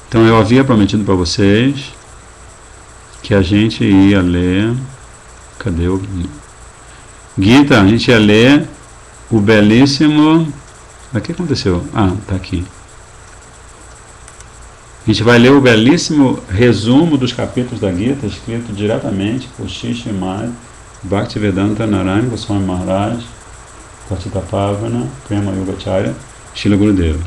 Então eu havia prometido para vocês que a gente ia ler... Cadê o Gita? A gente ia ler o belíssimo... O que aconteceu? Ah, tá aqui. A gente vai ler o belíssimo resumo dos capítulos da Gita, escrito diretamente por Shishimad Bhaktivedanta Narayana Goswami Maharaj, Patitapavana, Prema Yogacharya, Srila Gurudeva.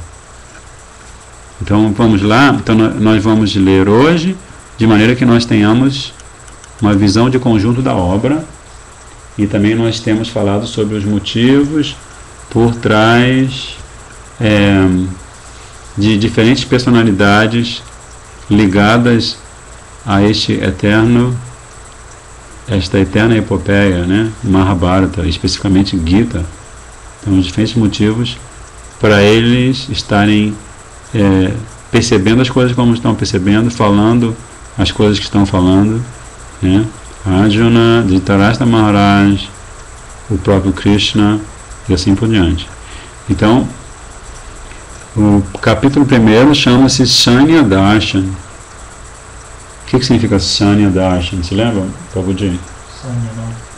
Então vamos lá, então nós vamos ler hoje, de maneira que nós tenhamos uma visão de conjunto da obra, e também nós temos falado sobre os motivos por trás de diferentes personalidades ligadas a esta eterna epopeia, né? Mahabharata, especificamente Gita. Então, os diferentes motivos para eles estarem percebendo as coisas como estão percebendo, falando as coisas que estão falando, né? Arjuna, Dhritarashtra Maharaj, o próprio Krishna e assim por diante. Então, o capítulo 1 chama-se Shanya Darshan. O que significa Shanya Darshan? Se lembra, Prabhuji?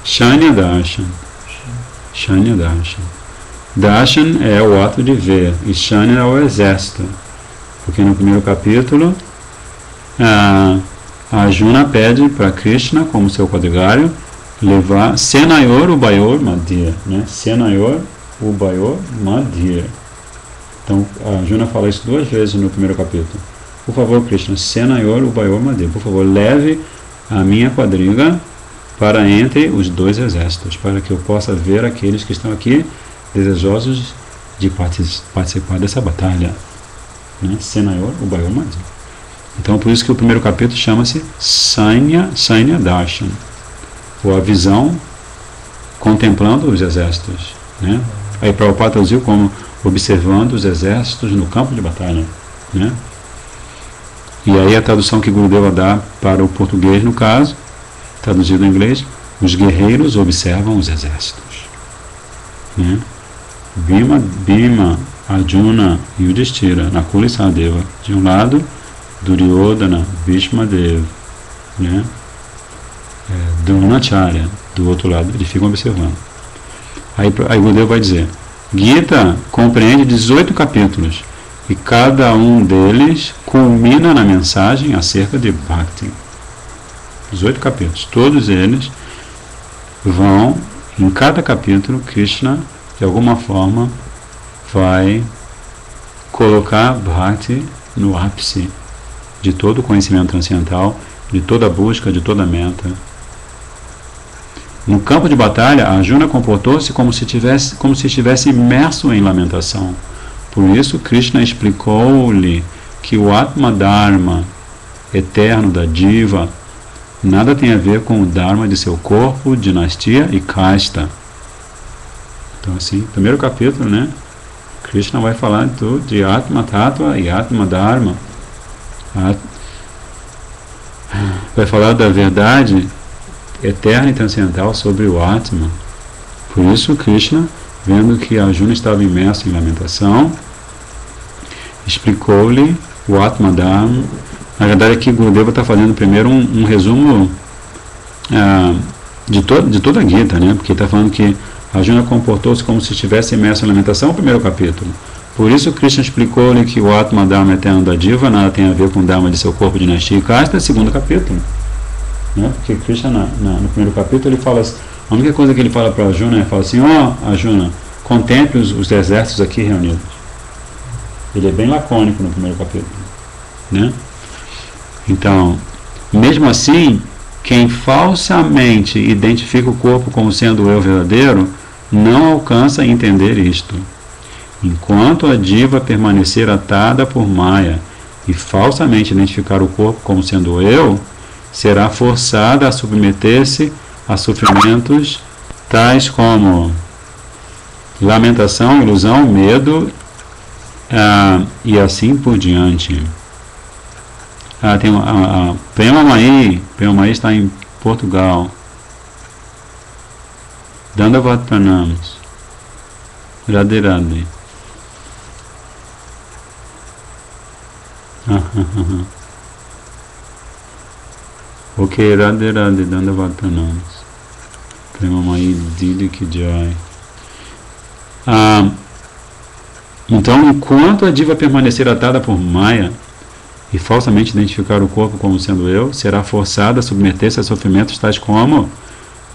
Shanya Darshan. Shanya Darshan. Darshan é o ato de ver, e Shanya é o exército. Porque no primeiro capítulo, a Arjuna pede para Krishna, como seu quadrigário, levar Senayor Ubayor Madhya, né? Senayor Ubayor Madhya. Então, a Arjuna fala isso 2 vezes no primeiro capítulo. Por favor, Krishna, Senayor Ubayor Madhya, por favor, leve a minha quadriga para entre os 2 exércitos, para que eu possa ver aqueles que estão aqui desejosos de participar dessa batalha. Né? Senayor Ubayor Madhya. Então, por isso que o primeiro capítulo chama-se Shanya Darshan, ou a visão contemplando os exércitos. Né? Aí Prabhupada traduziu como observando os exércitos no campo de batalha. Né? E aí a tradução que Gurudeva dá para o português, no caso, traduzido em inglês, os guerreiros observam os exércitos. Né? Bhima, Arjuna e Yudhishthira, Nakula e Sahadeva, de um lado, Duryodhana, Bhishmadeva, né? Dronacharya, do outro lado, eles ficam observando. Aí Gurudeva vai dizer, Gita compreende 18 capítulos, e cada um deles culmina na mensagem acerca de Bhakti. 18 capítulos, todos eles vão, em cada capítulo, Krishna, de alguma forma, vai colocar Bhakti no ápice de todo o conhecimento transcendental, de toda a busca, de toda a meta. No campo de batalha, Arjuna comportou-se como se estivesse imerso em lamentação. Por isso, Krishna explicou-lhe que o Atma Dharma eterno da Diva nada tem a ver com o Dharma de seu corpo, dinastia e casta. Então, assim, primeiro capítulo, né? Krishna vai falar de Atma Tattva e Atma Dharma. Vai falar da verdade eterna e transcendental sobre o Atma. Por isso, Krishna, vendo que Arjuna estava imerso em lamentação, explicou-lhe o Atma Dharma. Na verdade, aqui Gurudeva está fazendo primeiro um resumo de toda a Gita, né? Porque está falando que Arjuna comportou-se como se estivesse imerso em lamentação, o primeiro capítulo. Por isso, Krishna explicou-lhe que o Atma Dharma eterno da Diva nada tem a ver com o Dharma de seu corpo, dinastia e casta, segundo capítulo. Né? Porque Krishna, no primeiro capítulo, ele fala assim, a única coisa que ele fala para Arjuna é, fala assim, Arjuna, contemple os exércitos aqui reunidos. Ele é bem lacônico no primeiro capítulo. Né? Então, mesmo assim, quem falsamente identifica o corpo como sendo o eu verdadeiro, não alcança a entender isto. Enquanto a diva permanecer atada por Maya e falsamente identificar o corpo como sendo o eu, será forçada a submeter-se a sofrimentos tais como lamentação, ilusão, medo e assim por diante. Tem a Prema Mai está em Portugal. Dandavat Pranams. Radhe Radhe. Ok, Radhe Radhe, Dandavatanam. Premamai Dili Ki Jai. Então, enquanto a diva permanecer atada por Maya e falsamente identificar o corpo como sendo eu, será forçada a submeter-se a sofrimentos tais como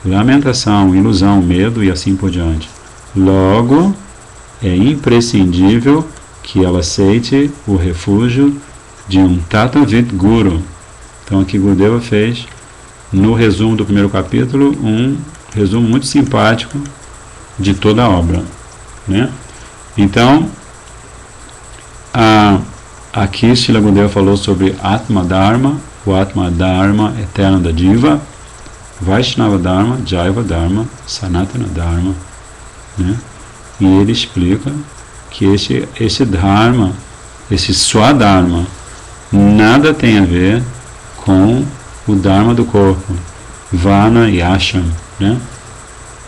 lamentação, ilusão, medo e assim por diante. Logo, é imprescindível que ela aceite o refúgio de um Tattvavid Guru. Então, aqui Gurudeva fez, no resumo do primeiro capítulo, um resumo muito simpático de toda a obra, né? Então, aqui Srila Gurudeva falou sobre Atma Dharma, o Atma Dharma eterno da Diva, Vaishnava Dharma, Jaiva Dharma, Sanatana Dharma, né? E ele explica que esse Dharma, esse Swadharma, nada tem a ver com o Dharma do corpo, Vana e Asham, né?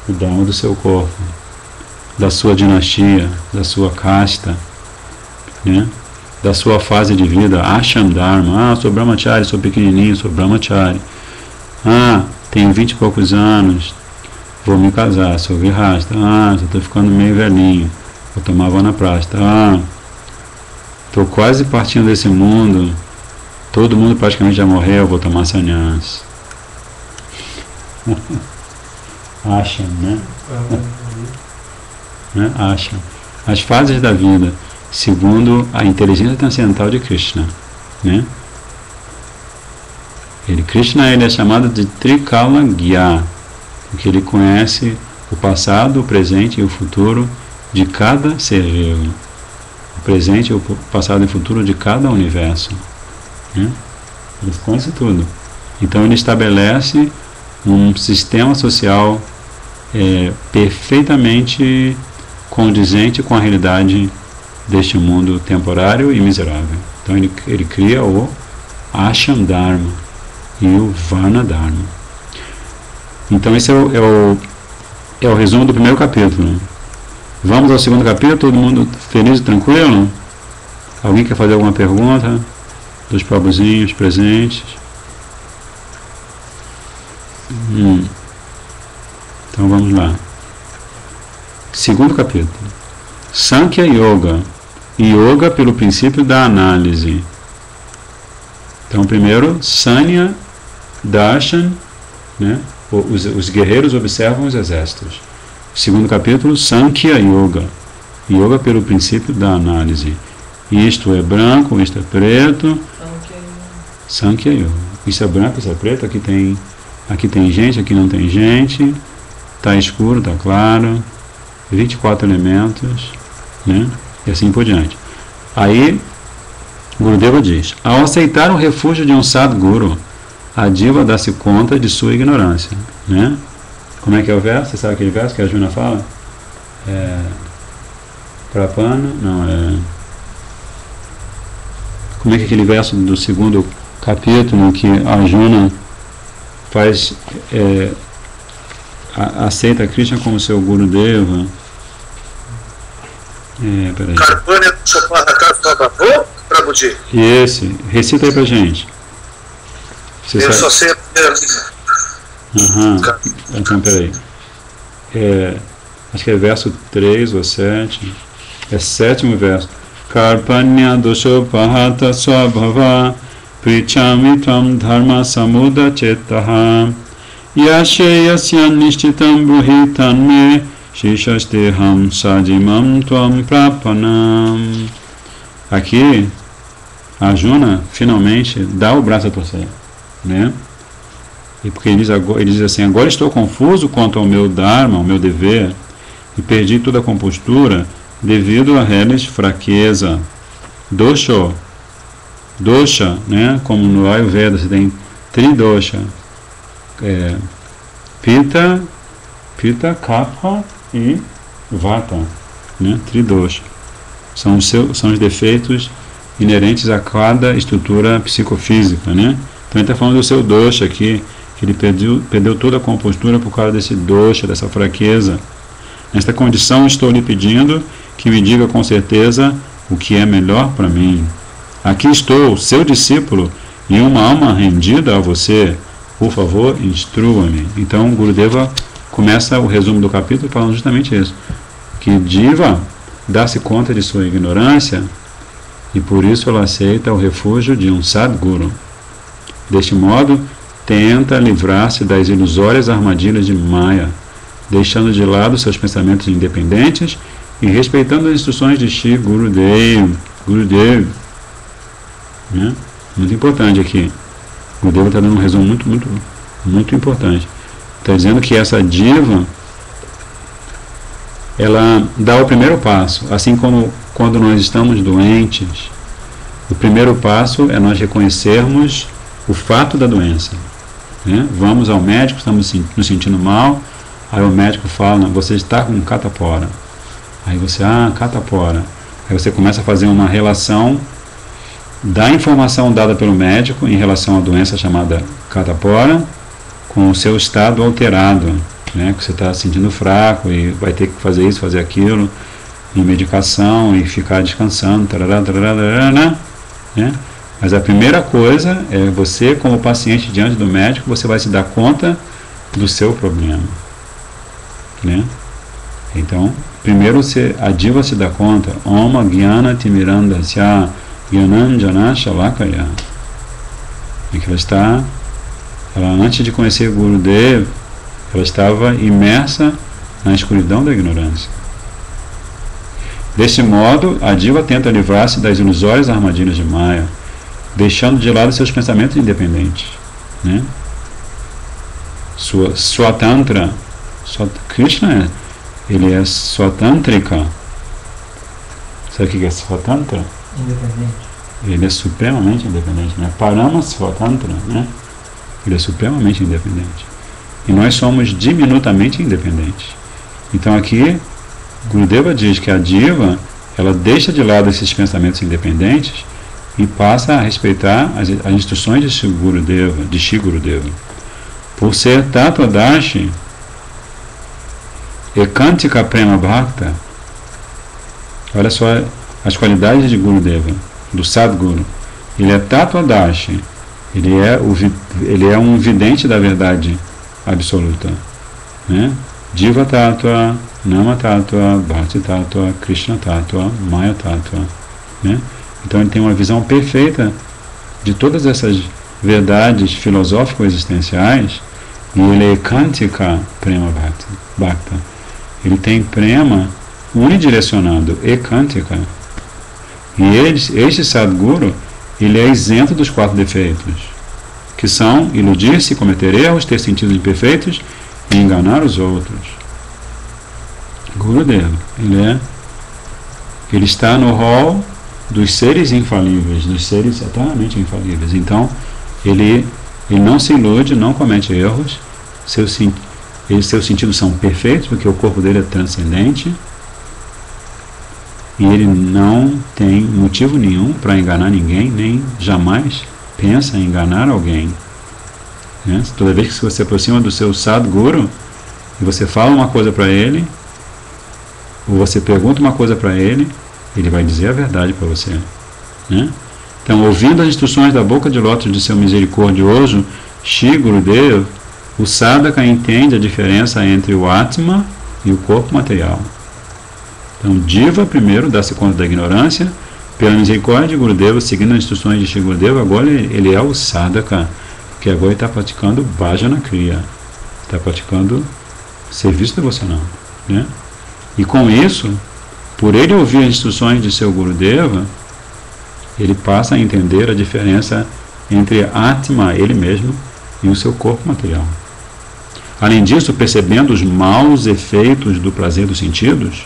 O Dharma do seu corpo, da sua dinastia, da sua casta, né? Da sua fase de vida, Asham Dharma. Sou Brahmachari, sou pequenininho, sou Brahmachari. Tenho 20 e poucos anos, vou me casar, sou Grihasta. Já estou ficando meio velhinho, vou tomar Vanaprastha. Estou quase partindo desse mundo, todo mundo praticamente já morreu, vou tomar sannyas. Asham, né? Asham. As fases da vida, segundo a inteligência transcendental de Krishna, né? Krishna ele é chamado de Trikala Gya, porque ele conhece o passado, o presente e o futuro de cada ser vivo. O presente, o passado e o futuro de cada universo, né? Ele conhece tudo. Então ele estabelece um sistema social perfeitamente condizente com a realidade deste mundo temporário e miserável. Então ele cria o Asham Dharma e o Varna Dharma. Então esse é o resumo do primeiro capítulo. Vamos ao segundo capítulo, todo mundo feliz e tranquilo? Alguém quer fazer alguma pergunta? Dos Prabhuzinhos presentes? Então vamos lá. Segundo capítulo. Sankhya Yoga. Yoga pelo princípio da análise. Então primeiro, Sanya Darshan, né? Os guerreiros observam os exércitos. Segundo capítulo, Sankhya Yoga. Yoga pelo princípio da análise. Isto é branco, isto é preto. Sankhya Yoga. Isso é branco, isso é preto. Aqui tem gente, aqui não tem gente. Está escuro, está claro. 24 elementos, né? E assim por diante. Aí, Gurudeva diz: ao aceitar o refúgio de um Sadguru, a diva dá-se conta de sua ignorância, né? Como é que é o verso? Você sabe aquele verso que a Arjuna fala? Prapana? Não, como é que é aquele verso do segundo capítulo que a Arjuna faz, aceita Krishna como seu Gurudeva? Peraí. E esse, recita aí pra gente. Eu só sei. Então peraí. Acho que é verso 3 ou 7. É sétimo verso. Karpanya dosho pahata swabhava prichami tvam dharma samuda chetaha yasheyasya nishtitam bruhitan me shishasteham sajimam tvam prapanam. Aqui, Arjuna finalmente dá o braço a torcer, né? E porque ele diz assim: agora estou confuso quanto ao meu dharma, ao meu dever, e perdi toda a compostura devido a reles fraqueza. Dosha, né? Como no Ayurveda você tem Tridosha, Pitta, Kapha e Vata, né? Tridosha. São os defeitos inerentes a cada estrutura psicofísica, né? Então ele está falando do seu dosha aqui, que ele perdeu toda a compostura por causa desse dosha, dessa fraqueza. Nesta condição estou lhe pedindo que me diga com certeza o que é melhor para mim. aqui estou, seu discípulo, e uma alma rendida a você, por favor, instrua-me. Então, Gurudeva começa o resumo do capítulo falando justamente isso, que Jiva dá-se conta de sua ignorância e por isso ela aceita o refúgio de um Sadguru. Deste modo, tenta livrar-se das ilusórias armadilhas de Maya, deixando de lado seus pensamentos independentes e respeitando as instruções de Shri Gurudev. Né? Muito importante aqui. Gurudeva está dando um resumo muito importante. Está dizendo que essa diva, ela dá o primeiro passo, assim como quando nós estamos doentes, o primeiro passo é nós reconhecermos o fato da doença. Né? Vamos ao médico, estamos nos sentindo mal, aí o médico fala, você está com catapora. Aí você, catapora. Aí você começa a fazer uma relação da informação dada pelo médico em relação à doença chamada catapora com o seu estado alterado, né? Que você está se sentindo fraco e vai ter que fazer isso, fazer aquilo, em medicação e ficar descansando, né? Mas a primeira coisa é você, como paciente diante do médico, você vai se dar conta do seu problema, né? Então, primeiro a diva se dá conta, Oma Gyana Timirandasya Gyananjana Shalakaya, e que ela antes de conhecer Gurudev, ela estava imersa na escuridão da ignorância. Desse modo, a diva tenta livrar-se das ilusórias armadilhas de Maya, deixando de lado seus pensamentos independentes, né? Swatantra, Krishna, ele é Swatantrika. Sabe o que é Swatantra? Independente. Ele é supremamente independente, né? Parama Swatantra, né? Ele é supremamente independente. E nós somos diminutamente independentes. Então aqui, Gurudeva diz que a diva, ela deixa de lado esses pensamentos independentes e passa a respeitar as instruções de Shri Gurudeva. Por ser Tattvadashi, Ekantika Prema Bhakta, olha só as qualidades de Gurudeva, do Sadguru. Ele é Tattvadashi, ele é um vidente da verdade absoluta, né? Jiva Tattva, Nama Tattva, Bhakti Tattva, Krishna Tattva, Maya Tattva, né? Então ele tem uma visão perfeita de todas essas verdades filosófico-existenciais, e ele é Ekantika Prema Bhakta. Ele tem prema unidirecionado, Ekantika. E este Sadguru, ele é isento dos 4 defeitos, que são iludir-se, cometer erros, ter sentidos imperfeitos e enganar os outros. Gurudeva, ele está no rol dos seres infalíveis, dos seres eternamente infalíveis. Então, ele não se ilude, não comete erros, seus sentidos são perfeitos, porque o corpo dele é transcendente, e ele não tem motivo nenhum para enganar ninguém, nem jamais pensa em enganar alguém, né? Toda vez que você se aproxima do seu Sadguru e você fala uma coisa para ele, ou você pergunta uma coisa para ele, ele vai dizer a verdade para você, né? Então, ouvindo as instruções da boca de lótus de seu misericordioso Shri Gurudev, o sadhaka entende a diferença entre o Atma e o corpo material. Então, Jiva primeiro dá-se conta da ignorância, pela misericórdia de Gurudeva, seguindo as instruções de Shri Gurudeva, agora ele é o sadhaka, que agora ele está praticando bhajana kriya, está praticando serviço devocional, né? E com isso, por ele ouvir as instruções de seu Gurudeva, ele passa a entender a diferença entre Atma, ele mesmo, e o seu corpo material. Além disso, percebendo os maus efeitos do prazer dos sentidos,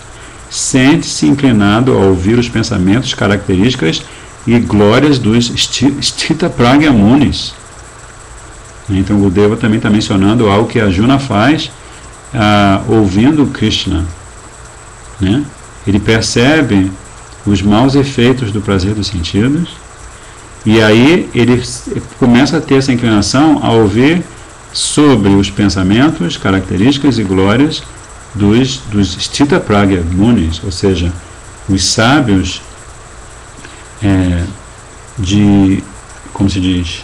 sente-se inclinado a ouvir os pensamentos, características e glórias dos Sthitapragya Munis. Então, o Gurudeva também está mencionando algo que a Arjuna faz ouvindo Krishna, né? Ele percebe os maus efeitos do prazer dos sentidos, e aí ele começa a ter essa inclinação a ouvir sobre os pensamentos, características e glórias dos Sthitapragya Munis, ou seja, os sábios como se diz,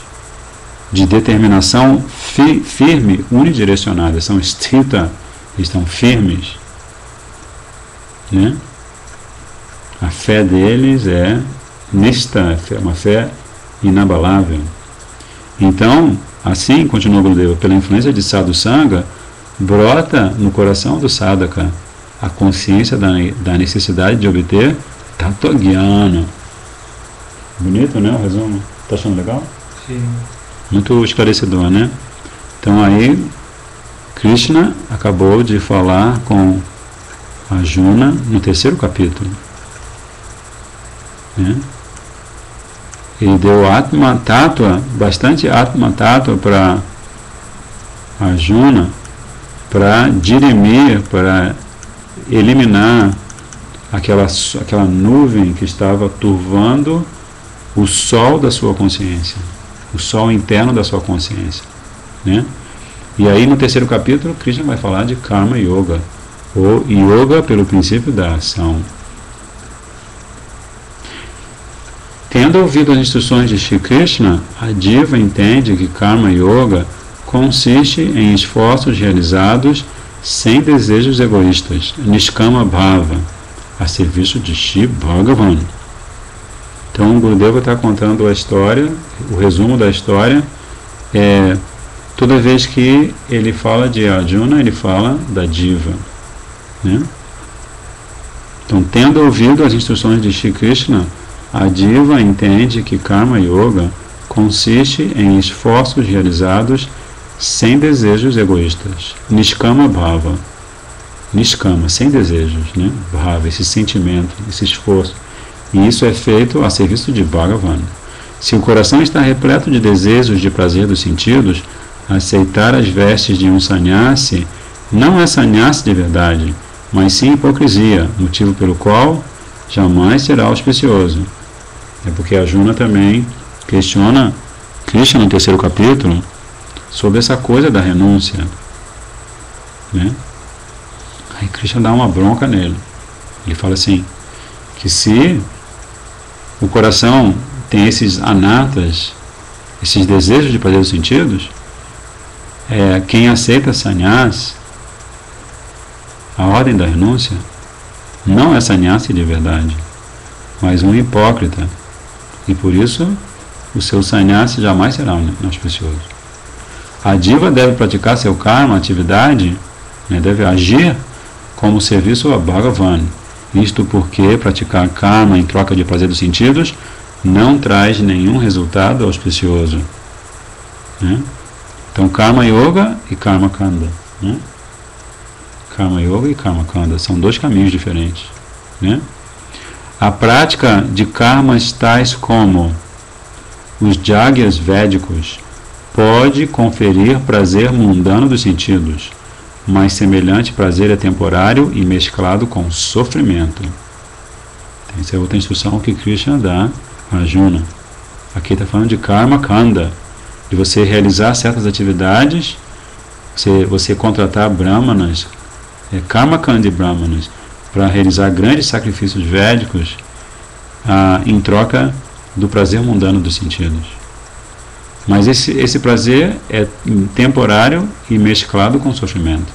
de determinação firme, unidirecionada, são sthita, estão firmes, né? A fé deles é nista, uma fé inabalável. Então, assim, continua Gurudeva, pela influência de Sadhu Sangha, brota no coração do sadhaka a consciência da necessidade de obter Tattva-gyana. Bonito, né, o resumo? Está achando legal? Sim. Muito esclarecedor, né? Então aí, Krishna acabou de falar com Arjuna no 3º capítulo. Né? Ele deu Atma Tattva, bastante Atma Tattva para Arjuna, para dirimir, para eliminar aquela nuvem que estava turvando o sol da sua consciência, o sol interno da sua consciência, né? E aí no 3º capítulo Krishna vai falar de Karma Yoga, ou Yoga pelo princípio da ação. Tendo ouvido as instruções de Shri Krishna, a diva entende que Karma Yoga consiste em esforços realizados sem desejos egoístas, Niskama Bhava, a serviço de Shri Bhagavan. Então o Gurudeva está contando a história, o resumo da história. Toda vez que ele fala de Arjuna, ele fala da diva, né? Então, tendo ouvido as instruções de Shri Krishna, a diva entende que Karma Yoga consiste em esforços realizados sem desejos egoístas, Niskama Bhava, Niskama, sem desejos, né? Bhava, esse sentimento, esse esforço. E isso é feito a serviço de Bhagavan. Se o coração está repleto de desejos de prazer dos sentidos, aceitar as vestes de um sannyasi não é sannyasi de verdade, mas sim hipocrisia, motivo pelo qual jamais será auspicioso. É porque Arjuna também questiona Krishna no 3º capítulo sobre essa coisa da renúncia, né? Aí Krishna dá uma bronca nele. Ele fala assim, que se o coração tem esses anatas, esses desejos de prazer dos sentidos, quem aceita sannyas, a ordem da renúncia, não é sannyasi de verdade, mas um hipócrita. E por isso, o seu sannyasi jamais será auspicioso. A diva deve praticar seu karma, atividade, né, deve agir como serviço a Bhagavan. Isto porque praticar karma em troca de prazer dos sentidos não traz nenhum resultado auspicioso, né? Então, Karma Yoga e Karma Kanda, né? Karma Yoga e Karma Kanda são dois caminhos diferentes, né? A prática de karmas tais como os Jagyas védicos pode conferir prazer mundano dos sentidos, mas semelhante prazer é temporário e mesclado com sofrimento. Essa é outra instrução que Krishna dá a Arjuna. Aqui está falando de Karma Kanda, de você realizar certas atividades, você contratar brahmanas, Karma Kandi brahmanas, para realizar grandes sacrifícios védicos em troca do prazer mundano dos sentidos. Mas esse prazer é temporário e mesclado com sofrimento.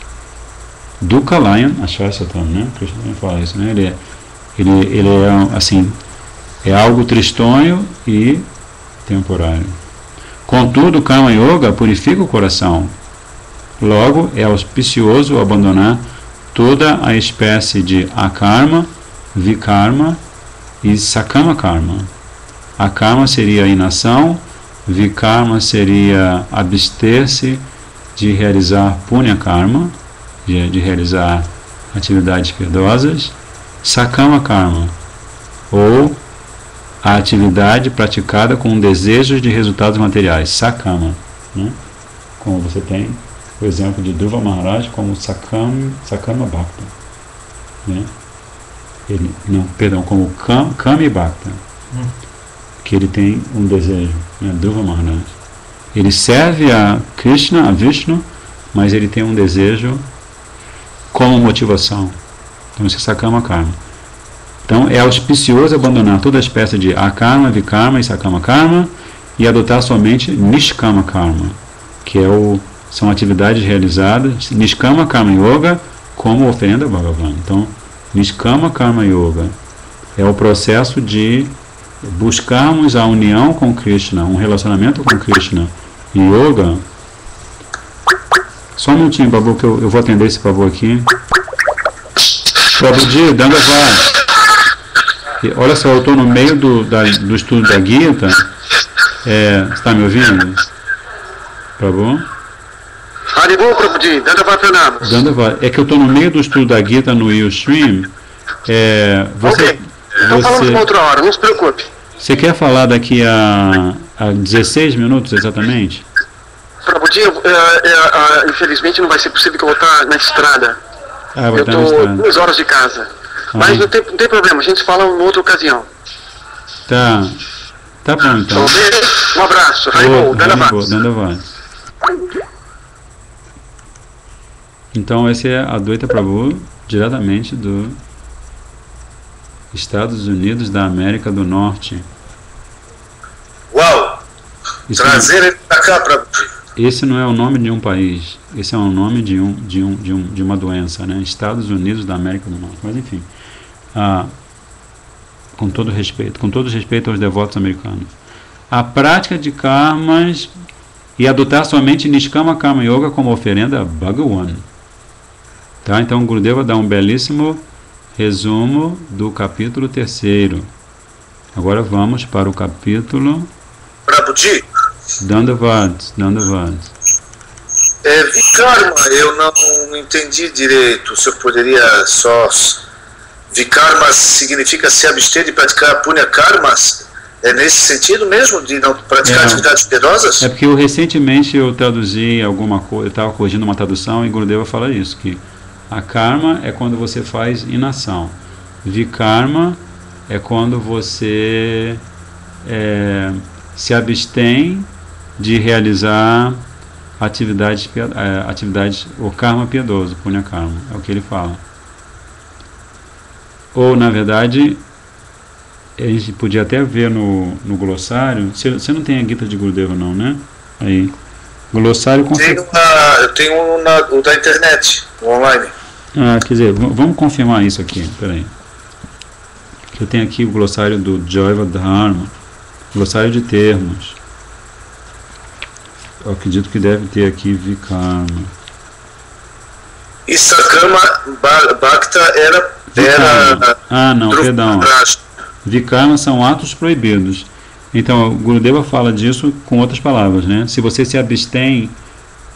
Dukkhalayam Ashvasatam, né? Krishna também fala isso, né? Ele é assim, é algo tristonho e temporário. Contudo, o Karma Yoga purifica o coração. Logo, é auspicioso abandonar toda a espécie de akarma, vikarma e sakama karma. Akarma seria a inação, vikarma seria abster-se de realizar punya karma, de realizar atividades piedosas, sakama karma, ou a atividade praticada com desejos de resultados materiais, sakama, né? Como você tem o exemplo de Dhruva Maharaj como Sakama Bhakta, né? Como Kami Bhakta, que ele tem um desejo, né? Dhruva Maharaj. Ele serve a Krishna, a Vishnu, mas ele tem um desejo como motivação. Então, isso é Sakama Karma. Então é auspicioso abandonar toda espécie de akarma, vikarma e sakama karma e adotar somente nishkama karma, que são atividades realizadas, nishkama karma yoga, como oferenda a Bhagavan. Então, nishkama karma yoga é o processo de buscarmos a união com Krishna, um relacionamento com Krishna. Yoga. Só um minutinho, Babu, que eu vou atender esse Babu aqui. Prabhuji, Dandavat. Olha só, eu estou no meio do estudo da Gita. Você está me ouvindo? Prabhu? Haribol, Prabhuji, Dandavat Pranam. Dandavat. É que eu estou no meio do estudo da Gita no Ustream. Ok, então falamos uma outra hora, não se preocupe. Você quer falar daqui a 16 minutos exatamente? Prabhuji, infelizmente não vai ser possível que eu vou estar na estrada. Eu estou 2 horas de casa. Mas não tem problema, a gente fala em outra ocasião. Tá bom então. Um abraço, Haribol, Dandavat. Então esse é Advaita Prabhu, diretamente do Estados Unidos da América do Norte. Uau! Trazer ele para cá, Prabhuji. Esse não é o nome de um país, esse é o nome de uma doença, né? Estados Unidos da América do Norte. Mas enfim, com todo respeito aos devotos americanos. A prática de karmas e adotar somente Nishkama Karma Yoga como oferenda a Bhagavan. Tá? Então o Gurudeva dá um belíssimo resumo do capítulo 3º. Agora vamos para o capítulo... Prabhuji. Dandavat. Vikarma, eu não entendi direito. O senhor poderia só... Vikarma significa se abster de praticar punya karmas? É nesse sentido mesmo, de não praticar atividades piedosas? É porque recentemente eu traduzi alguma coisa, eu estava corrigindo uma tradução e Gurudeva fala isso, que a karma é quando você faz inação. Vikarma é quando você se abstém de realizar atividades o karma piedoso, punya karma, é o que ele fala. Ou, na verdade, a gente podia até ver no glossário. Você não tem a Gita de Gurudeva não, né? Aí, glossário... Eu tenho o da internet, online. Quer dizer, vamos confirmar isso aqui, peraí. Eu tenho aqui o glossário do Jaiva Dharma, glossário de termos. Eu acredito que deve ter aqui Vikarma. E Sakama Bhakta era não, perdão. Vikarma são atos proibidos. Então, o Gurudeva fala disso com outras palavras, né? Se você se abstém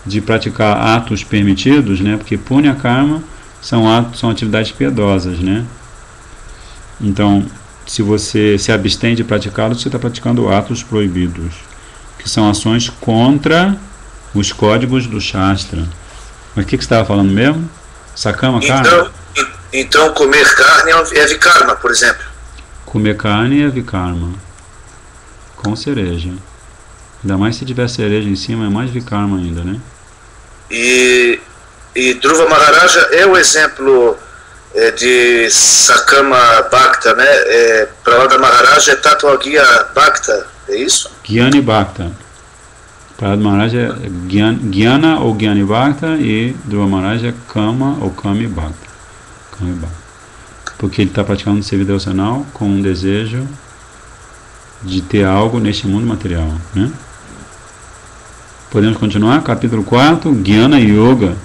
de praticar atos permitidos, né? Porque punya karma são atividades piedosas, né? Então, se você se abstém de praticá-los, você está praticando atos proibidos, que são ações contra os códigos do Shastra. Mas o que você estava falando mesmo? Sakama karma? Então comer carne é vikarma, por exemplo. Comer carne é vikarma. Com cereja. Ainda mais se tiver cereja em cima, é mais vikarma ainda, né? E Dhruva Maharaja é o exemplo de Sakama Bhakta, né? Prahlada Maharaja é Tattva Gya Bhakta, é isso? Gyani Bhakta. Prahlada Maharaja é Gyana ou Gyani Bhakta e Dhruva Maharaja é Kama ou Kami Bhakta. Porque ele está praticando um serviço devocional com um desejo de ter algo neste mundo material, né? Podemos continuar? Capítulo 4, Gyana Yoga.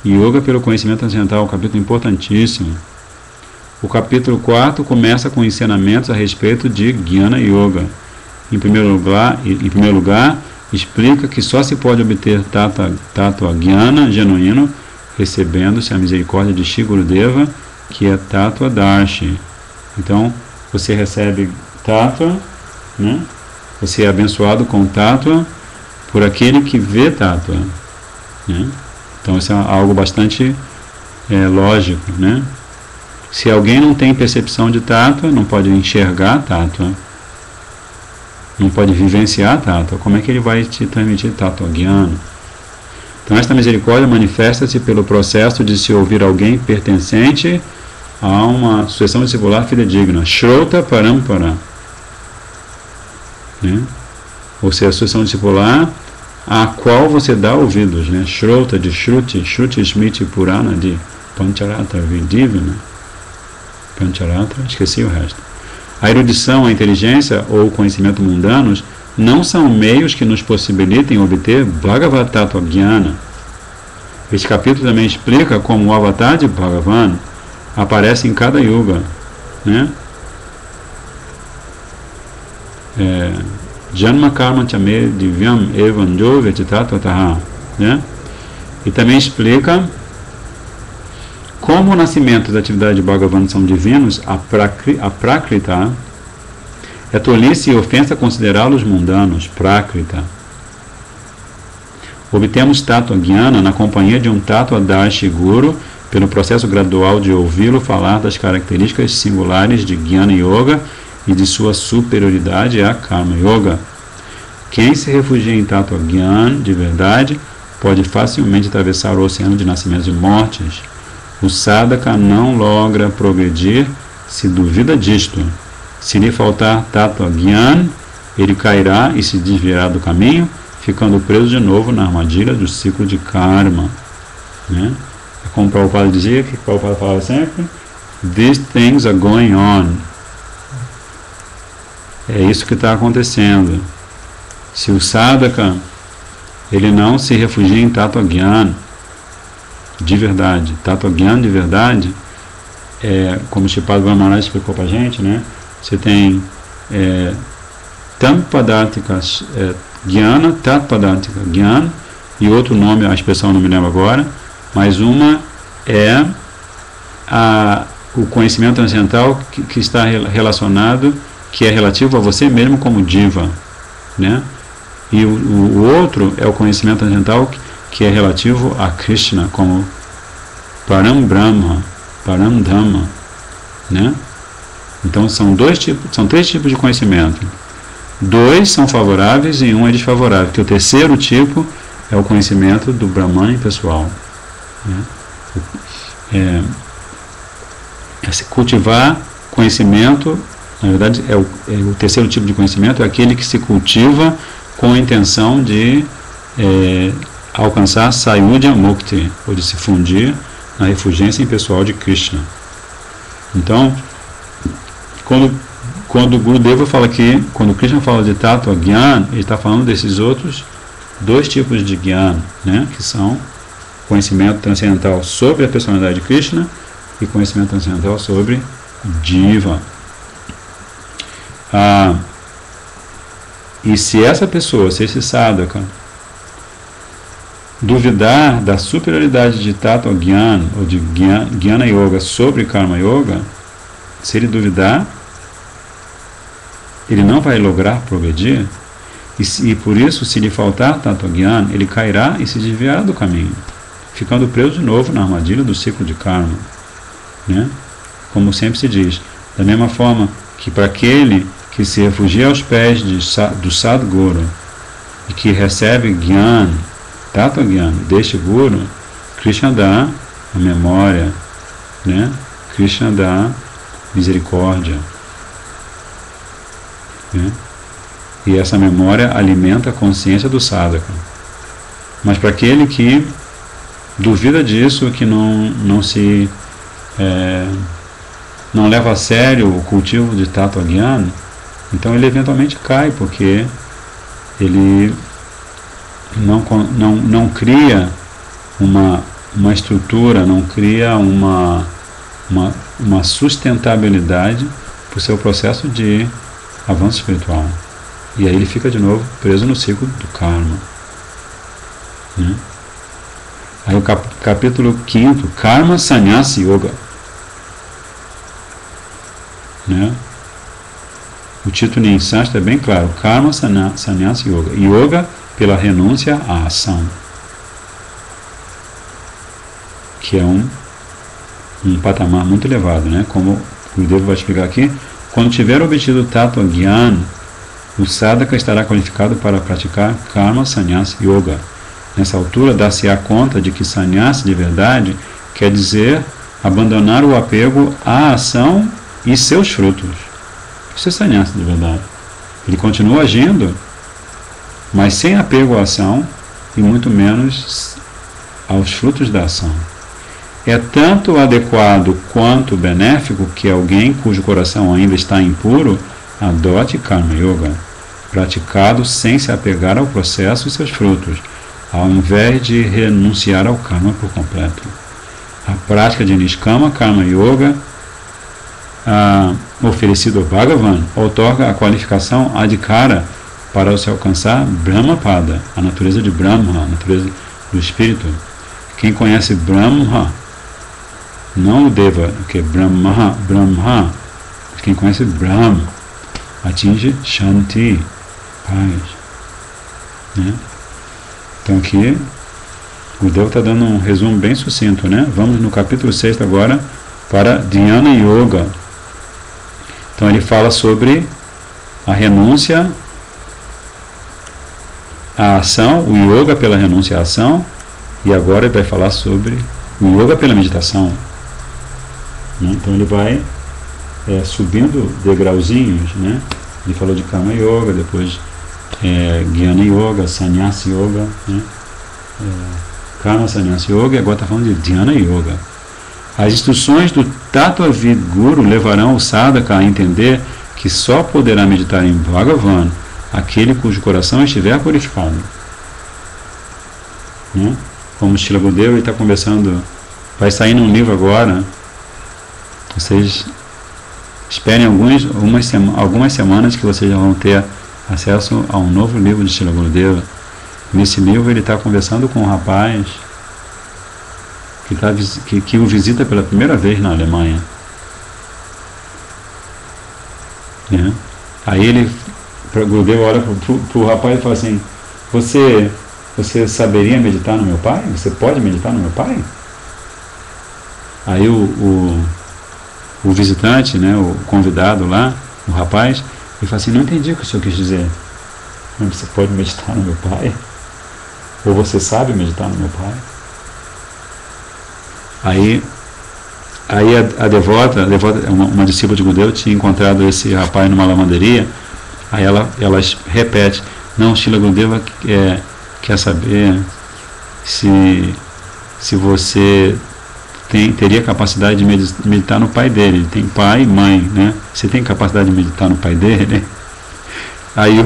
Yoga pelo conhecimento transcendental, um capítulo importantíssimo. O capítulo 4 começa com ensinamentos a respeito de Gyana Yoga. Em primeiro lugar, explica que só se pode obter Tattva Gyana genuíno recebendo-se a misericórdia de Shri Gurudeva, que é Tattva Darshi. Então, você recebe Tattva, né? Você é abençoado com Tattva por aquele que vê Tattva, né? Então, isso é algo bastante lógico, né? Se alguém não tem percepção de Tattva, não pode enxergar Tattva, não pode vivenciar Tattva, como é que ele vai te transmitir Tattva Gyana? Então, esta misericórdia manifesta-se pelo processo de se ouvir alguém pertencente há uma sucessão discipular fidedigna, Shrota Parampara, né? Ou seja, a sucessão discipular a qual você dá ouvidos, né? Shrota de Shruti, Shruti Smriti Purana de Pancharatra Vidivana, Pancharatra, esqueci o resto. A erudição, a inteligência ou o conhecimento mundanos não são meios que nos possibilitem obter Bhagavad Tattva Jnana. Este capítulo também explica como o avatar de Bhagavan aparece em cada yuga, né? Janma Karma Chame Divyam Evan Jo Vetitatataha, né? E também explica como o nascimento da atividade de Bhagavan são divinos, a Prakrita é tolice e ofensa considerá-los mundanos, Prakrita. Obtemos Tattva Jnana na companhia de um Tattva Darshi Guru, pelo processo gradual de ouvi-lo falar das características singulares de Jnana Yoga e de sua superioridade a Karma Yoga. Quem se refugia em Tattva Jnana de verdade pode facilmente atravessar o oceano de nascimentos e mortes. O sadhaka não logra progredir se duvida disto. Se lhe faltar Tattva Jnana, ele cairá e se desviará do caminho, ficando preso de novo na armadilha do ciclo de karma, né? É como o Prabhupada dizia, que o Prabhupada falava sempre, these things are going on. É isso que está acontecendo. Se o sadhaka ele não se refugia em Tattva Jnana de verdade, Tattva Jnana de verdade, como o Sripad Brahmananda explicou para a gente, né? Você tem Tampadartika Jnana, Tatpadartika Jnana, e outro nome, a expressão não me lembro agora, mas uma é o conhecimento transcendental que está relacionado, que é relativo a você mesmo como diva, né? E o outro é o conhecimento transcendental que é relativo a Krishna como Param Brahma, Param Dhamma, né? Então são três tipos de conhecimento. 2 são favoráveis e 1 é desfavorável, que o terceiro tipo é o conhecimento do Brahman pessoal, né? Se cultivar conhecimento, na verdade o terceiro tipo de conhecimento é aquele que se cultiva com a intenção de alcançar Sayudhya Mukti, ou de se fundir na refulgência impessoal de Krishna. Então, quando o Gurudeva fala aqui, quando Krishna fala de Tattva Jnana, ele está falando desses outros 2 tipos de Jnana, né, que são conhecimento transcendental sobre a personalidade de Krishna e conhecimento transcendental sobre Jiva. E se essa pessoa, se esse sadhaka, duvidar da superioridade de Tattva Jnana ou de Jnana Yoga sobre Karma Yoga, se ele duvidar, ele não vai lograr progredir, e por isso, se lhe faltar Tattva Jnana, ele cairá e se desviará do caminho, ficando preso de novo na armadilha do ciclo de karma, né? Como sempre se diz, da mesma forma que para aquele que se refugia aos pés do Sadguru e que recebe Jnana, Tattva Jnana deste Guru, Krishna dá a memória, né? Krishna dá misericórdia, né? E essa memória alimenta a consciência do sadhaka. Mas para aquele que duvida disso, que não leva a sério o cultivo de Tattva Jnana, então ele eventualmente cai, porque ele não cria uma estrutura, não cria uma sustentabilidade para o seu processo de avanço espiritual. E aí ele fica de novo preso no ciclo do karma, né? Aí o capítulo 5, Karma Sannyasa Yoga, né? O título em sânscrito é bem claro, Karma Sannyasa Yoga, Yoga pela renúncia à ação, que é um patamar muito elevado, né? Como o Gurudeva vai explicar aqui, quando tiver obtido Tattva Jnana, o sadhaka estará qualificado para praticar Karma Sannyasa Yoga. Nessa altura, dar-se-á conta de que sannyasa de verdade quer dizer abandonar o apego à ação e seus frutos. Isso é sannyasa de verdade. Ele continua agindo, mas sem apego à ação e muito menos aos frutos da ação. É tanto adequado quanto benéfico que alguém cujo coração ainda está impuro adote Karma Yoga, praticado sem se apegar ao processo e seus frutos, ao invés de renunciar ao karma por completo. A prática de Niskama Karma Yoga oferecido ao Bhagavan outorga a qualificação adhikara para se alcançar Brahmapada, a natureza de Brahma, a natureza do Espírito. Quem conhece Brahma, não o Deva, que é Brahma, quem conhece Brahma, atinge Shanti, paz. Né? Então aqui, o Deva está dando um resumo bem sucinto, né? Vamos no capítulo 6 agora para Dhyana Yoga. Então ele fala sobre a renúncia à ação, o yoga pela renúncia à ação, e agora ele vai falar sobre o yoga pela meditação. Então ele vai subindo degrauzinhos, né? Ele falou de Karma Yoga, depois Jnana Yoga, Sannyasa Yoga, né? Karma Sannyasa Yoga, e agora está falando de Dhyana Yoga. As instruções do Tattva Vid Guru levarão o sadhaka a entender que só poderá meditar em Bhagavan aquele cujo coração estiver purificado. Né? Como Srila Gurudeva está conversando, vai sair num livro agora. Vocês esperem algumas semanas que vocês já vão ter acesso a um novo livro de Srila Gurudeva. Nesse livro ele está conversando com um rapaz que o visita pela primeira vez na Alemanha. Né? Aí o Gurudeva olha para o rapaz e fala assim: você saberia meditar no meu pai? Você pode meditar no meu pai? Aí o visitante, né, o convidado lá, o rapaz, ele fala assim: não entendi o que o senhor quis dizer. Você pode meditar no meu pai? Ou você sabe meditar no meu pai? Aí a devota, uma discípula de Gurudeva, tinha encontrado esse rapaz numa lavanderia. Aí ela repete: não, Srila Gurudeva quer saber se você teria capacidade de meditar no pai dele. Ele tem pai e mãe, né? Você tem capacidade de meditar no pai dele? Aí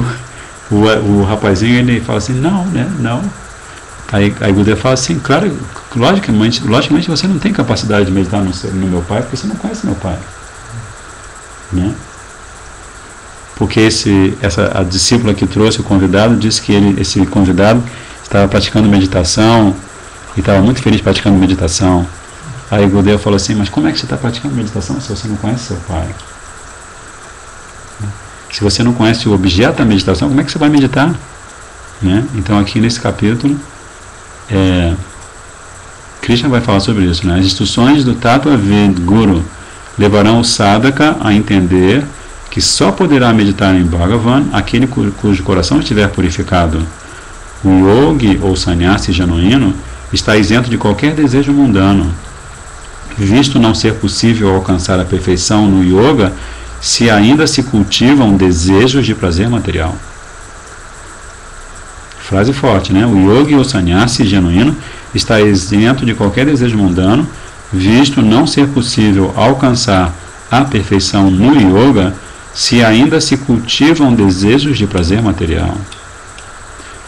o rapazinho, ele fala assim: não, né? Não. Aí Gurudeva fala assim: claro, logicamente você não tem capacidade de meditar no meu pai, porque você não conhece meu pai, né? Porque a discípula que trouxe o convidado disse que esse convidado estava praticando meditação e estava muito feliz praticando meditação. Aí Gurudeva falou assim: mas como é que você está praticando meditação se você não conhece seu pai? Se você não conhece o objeto da meditação, como é que você vai meditar? Né? Então aqui nesse capítulo Krishna vai falar sobre isso, né? As instruções do Tattva Vid Guru levarão o sadhaka a entender que só poderá meditar em Bhagavan aquele cujo coração estiver purificado. O yogi ou sannyasi genuíno está isento de qualquer desejo mundano, visto não ser possível alcançar a perfeição no yoga se ainda se cultivam desejos de prazer material. Frase forte, né? O yogi ou sannyasi genuíno está isento de qualquer desejo mundano, visto não ser possível alcançar a perfeição no yoga se ainda se cultivam desejos de prazer material.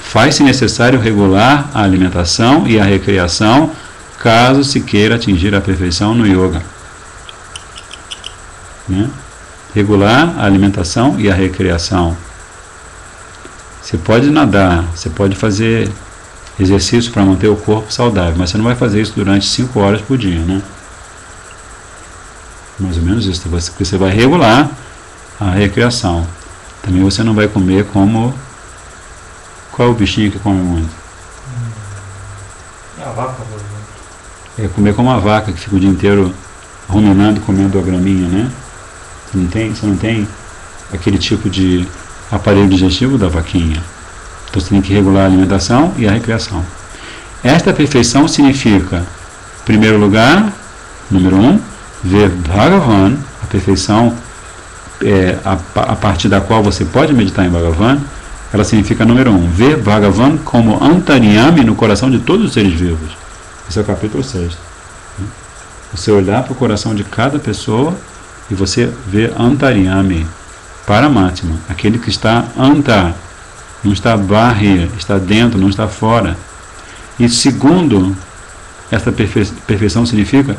Faz-se necessário regular a alimentação e a recreação caso se queira atingir a perfeição no yoga. Né? Regular a alimentação e a recreação. Você pode nadar, você pode fazer exercício para manter o corpo saudável, mas você não vai fazer isso durante 5 horas por dia, né? Mais ou menos isso. Você vai regular a recreação. Também você não vai comer como... Qual é o bichinho que come muito? É a vaca. É comer como a vaca, que fica o dia inteiro ruminando, comendo a graminha, né? Você não tem aquele tipo de aparelho digestivo da vaquinha. Então você tem que regular a alimentação e a recreação. Esta perfeição significa, em primeiro lugar, Número 1, ver Bhagavan, a perfeição a partir da qual você pode meditar em Bhagavan. Ela significa, número 1, ver Bhagavan como Antaryami no coração de todos os seres vivos. Esse é o capítulo 6. Você olhar para o coração de cada pessoa e você vê Antaryami, Paramatma, aquele que está Anta, não está Bahir, está dentro, não está fora. E segundo, essa perfeição significa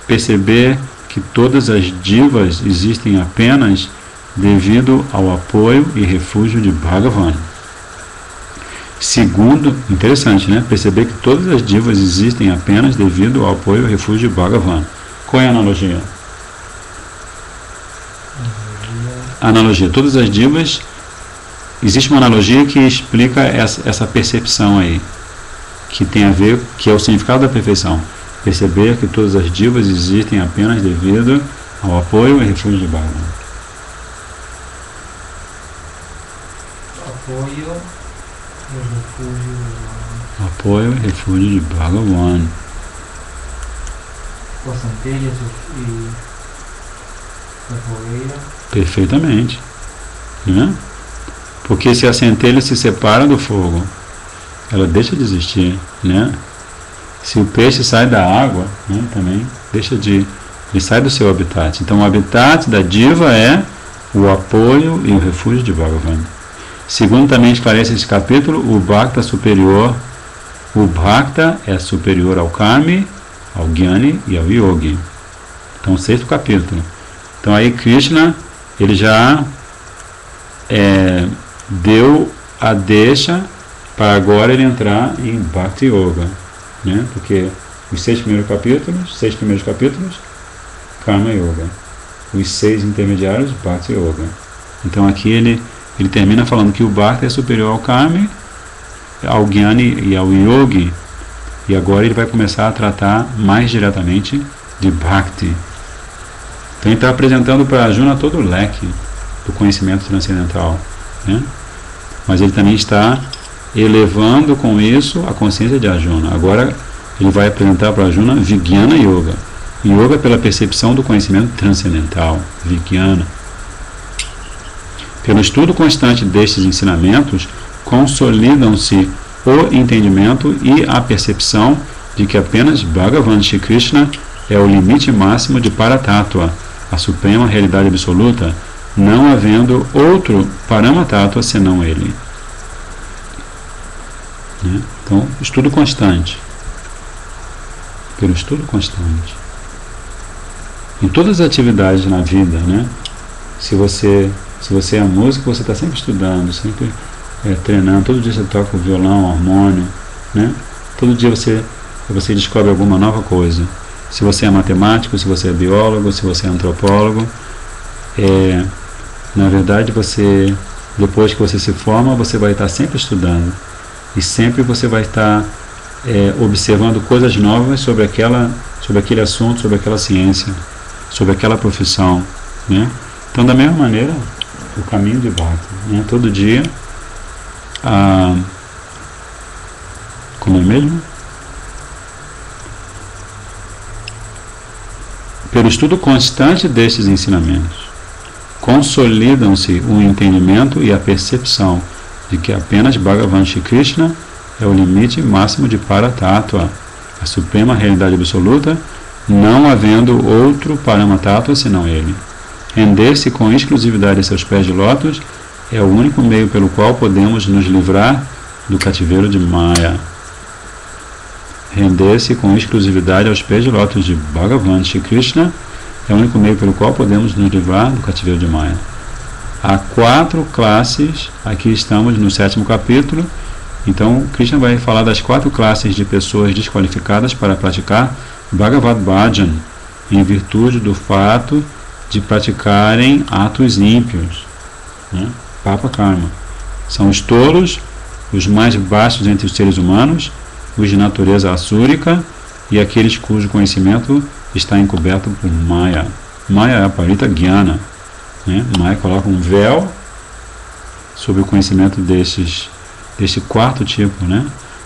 perceber que todas as divas existem apenas devido ao apoio e refúgio de Bhagavan. Segundo, interessante, né? Perceber que todas as divas existem apenas devido ao apoio e refúgio de Bhagavan. Qual é a analogia? Analogia. Todas as divas, existe uma analogia que explica essa percepção aí, que tem a ver, que é o significado da perfeição. Perceber que todas as divas existem apenas devido ao apoio e refúgio de Bhagavan. Apoio e refúgio de Bhagavan. Com as centelhas e a fogueira. Perfeitamente. Né? Porque se a centelha se separa do fogo, ela deixa de existir, né? Se o peixe sai da água, né, também deixa de... ele sai do seu habitat. Então o habitat da diva é o apoio e o refúgio de Bhagavan. Segundo também esclarece esse capítulo, o Bhakta superior, o Bhakta é superior ao Kami, ao Jnani e ao Yogi. Então, sexto capítulo. Então aí Krishna, ele já deu a deixa para agora ele entrar em Bhakti Yoga, né? Porque os seis primeiros capítulos, Karma Yoga. Os 6 intermediários, Bhakti Yoga. Então aqui ele termina falando que o Bhakti é superior ao Kami, ao Jnani e ao Yogi, e agora ele vai começar a tratar mais diretamente de Bhakti. Então ele está apresentando para Arjuna todo o leque do conhecimento transcendental, né? Mas ele também está elevando com isso a consciência de Arjuna. Agora ele vai apresentar para Arjuna Vijnana Yoga. Yoga pela percepção do conhecimento transcendental, Vijnana. Pelo estudo constante destes ensinamentos, consolidam-se o entendimento e a percepção de que apenas Bhagavan Shri Krishna é o limite máximo de Paratattva, a suprema realidade absoluta, não havendo outro Paramattva senão ele. Então, estudo constante. Pelo estudo constante. Em todas as atividades na vida, né? Se você é músico, você está sempre estudando, sempre treinando. Todo dia você toca o violão, o harmônio, né? Todo dia você descobre alguma nova coisa. Se você é matemático, se você é biólogo, se você é antropólogo, na verdade depois que você se forma, você vai estar sempre estudando e sempre você vai estar observando coisas novas sobre aquele assunto, sobre aquela ciência, sobre aquela profissão, né? Então, da mesma maneira, o caminho de Bhakti, né? Todo dia, como é mesmo? Pelo estudo constante destes ensinamentos, consolidam-se o entendimento e a percepção de que apenas Bhagavan Shri Krishna é o limite máximo de Paratattva, a suprema realidade absoluta, não havendo outro Paramattva senão ele. Render-se com exclusividade a seus pés de lótus é o único meio pelo qual podemos nos livrar do cativeiro de Maya. Render-se com exclusividade aos pés de lótus de Bhagavan Shri Krishna é o único meio pelo qual podemos nos livrar do cativeiro de Maya. Há 4 classes, aqui estamos no 7º capítulo, então Krishna vai falar das 4 classes de pessoas desqualificadas para praticar Bhagavad Bhajan, em virtude do fato de praticarem atos ímpios, né? Papa Karma. São os tolos, os mais baixos entre os seres humanos, os de natureza assúrica e aqueles cujo conhecimento está encoberto por Maya. Maya é a Parita Jnana, né? Maya coloca um véu sobre o conhecimento deste 4º tipo, né?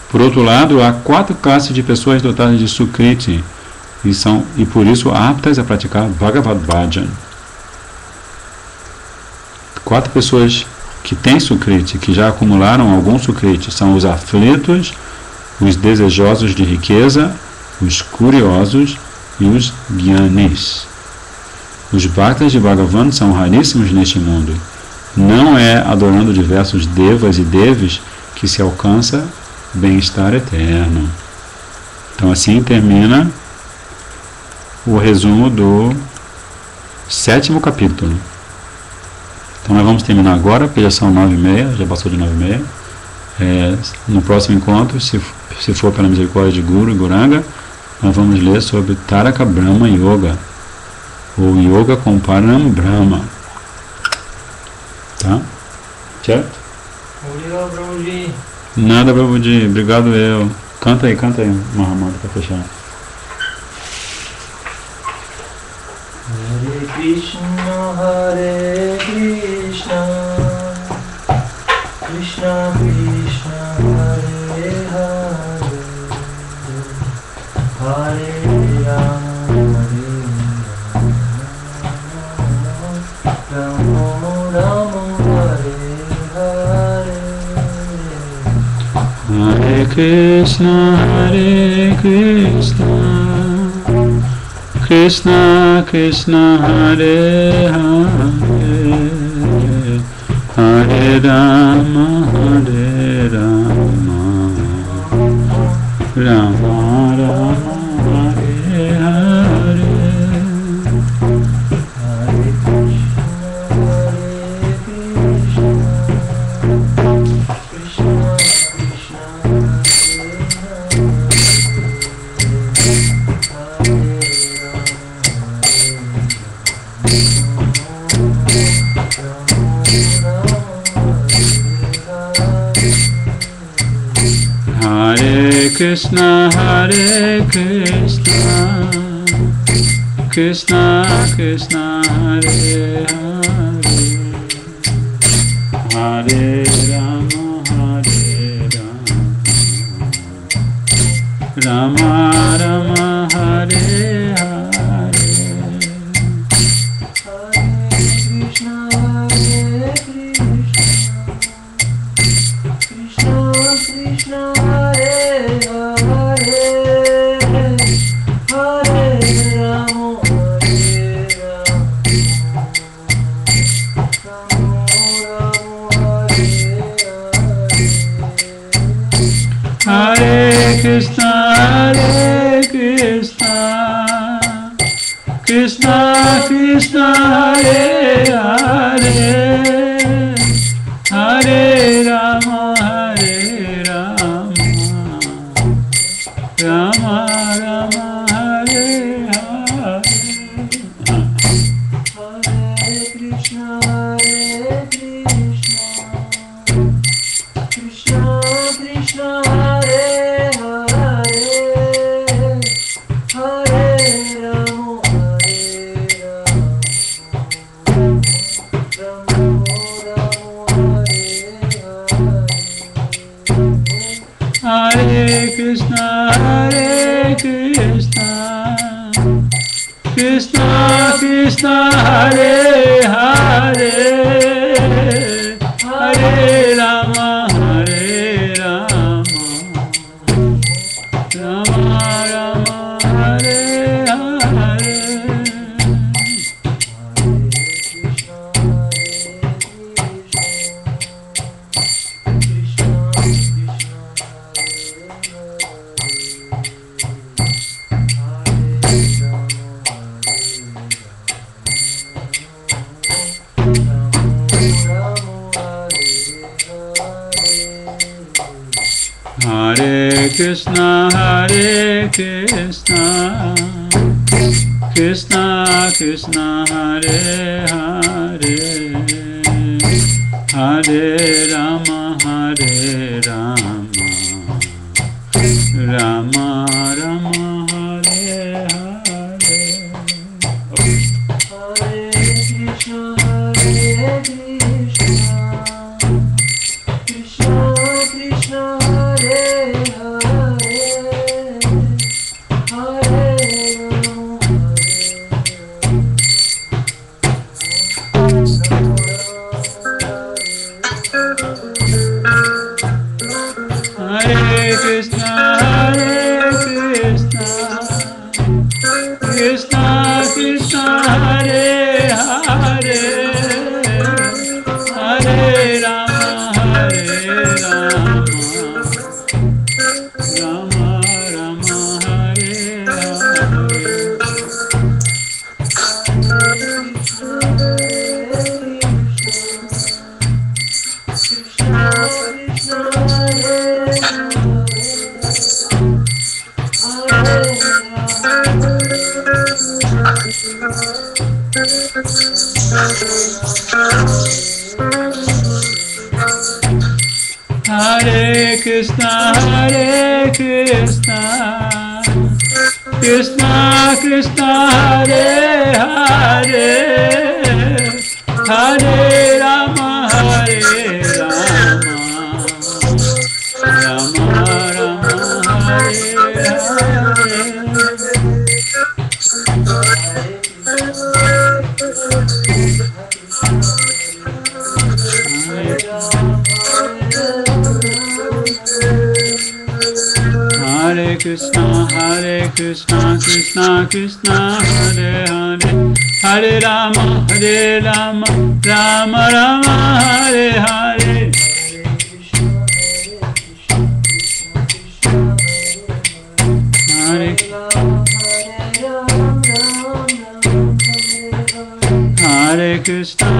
Por outro lado, há 4 classes de pessoas dotadas de Sukriti, e por isso aptas a praticar Bhagavad Bhajan. 4 pessoas que têm Sukriti, que já acumularam algum Sukriti, são os aflitos, os desejosos de riqueza, os curiosos e os Gyanis. Os Bhaktas de Bhagavan são raríssimos neste mundo. Não é adorando diversos devas e devis que se alcança bem-estar eterno. Então assim termina o resumo do 7º capítulo. Então nós vamos terminar agora, porque já são 9h30, já passou de 9h30. No próximo encontro, se for pela misericórdia de Guru e Guranga, nós vamos ler sobre Taraka Brahma Yoga, ou Yoga com Param Brahma. Tá? Certo? Obrigado, Prabhuji. Nada, Prabhuji. Obrigado eu. Canta aí, Mahamata, para fechar. Hare Krishna, Hare Krishna, Krishna Krishna, Hare Hare, Hare Rama, Rama Rama, Hare Hare. Hare Krishna, Krishna Krishna, Hare Hare, Hare Rama, Rama Rama, Hare Hare. Krishna, Hare Krishna, Krishna Krishna, Hare Hare, Hare Rama, Rama Rama, Hare Hare. Hare Krishna, Krishna Krishna, Hare Hare, Hare Rama, Rama Rama, Hare Hare. Hare Krishna, Krishna Krishna, Hare Hare, Hare Rama, Hare Krishna, Krishna Krishna, Hare Hare, Hare Rama, Rama Rama, Hare Hare. Hare Krishna, Krishna Krishna, Hare Hare, Hare Rama, Rama Rama, Hare Hare. Hare Krishna, Krishna Krishna, Hare Hare, Hare Krishna, Krishna Krishna, Hare Hare, Hare Rama, Rama Rama, Hare Hare. Hare Krishna, Krishna Krishna, Hare Hare, Hare Rama, Rama Rama, Hare Hare. Hare Krishna, Krishna Krishna, Hare Hare, Hare Rama, Rama Rama, Hare Hare. Hare Krishna,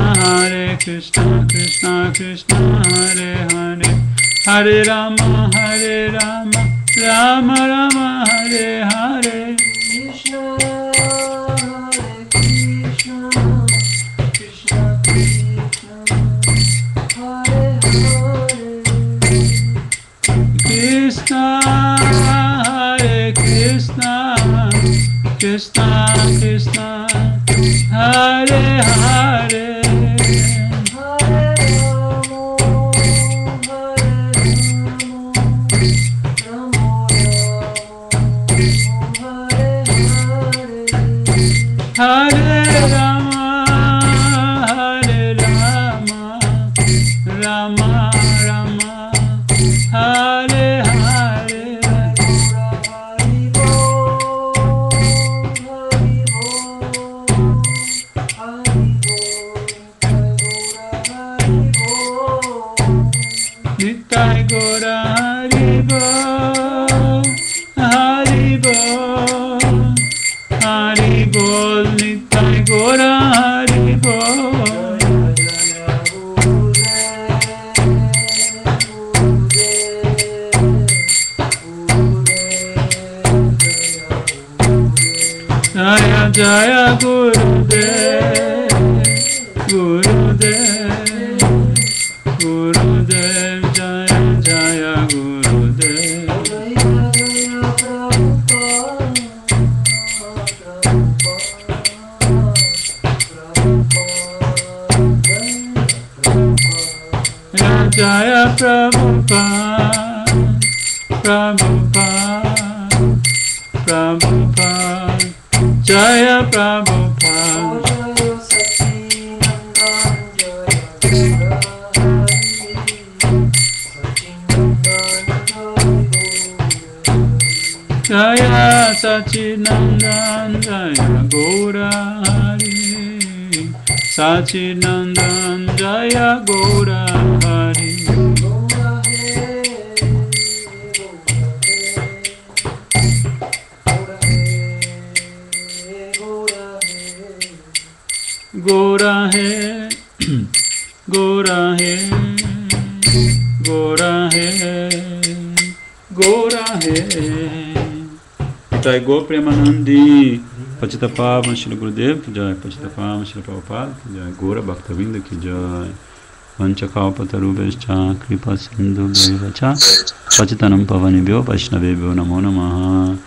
Krishna Krishna, Hare Hare, Hare Rama, Rama Rama, Hare Hare. Krishna, Hare Krishna, Krishna Krishna, Hare Hare. Hare Rama, Rama Rama, Hare Hare. Nitai Gora Haribo, Haribo, Haribol, Nitai Gora Haribo. Jaya Jaya Gurudev, Gurudev, Gurudev, Jaya Jaya Gurudev. Jaya Prabhupada, Prabhupada, Prabhupada, Jaya Prabhupada. Jaya Sachidananda, Jaya Gaura Hari, Sachidananda, Jaya Gaura Hari. Gora hai, Gora hai, Gora hai, Gora hai. Jai Go Premanandi, Patita Pavan, Shri Gurudev, Jai Patita Pavan, Shri Prabhupada, Jai Gora Bhaktavinda ki Jai. Vanchakalpatarubhascha Kripa Sindhu Bhaivacha Pachitanam Pavanibhyo Vaishnavebhyo Namo Namaha.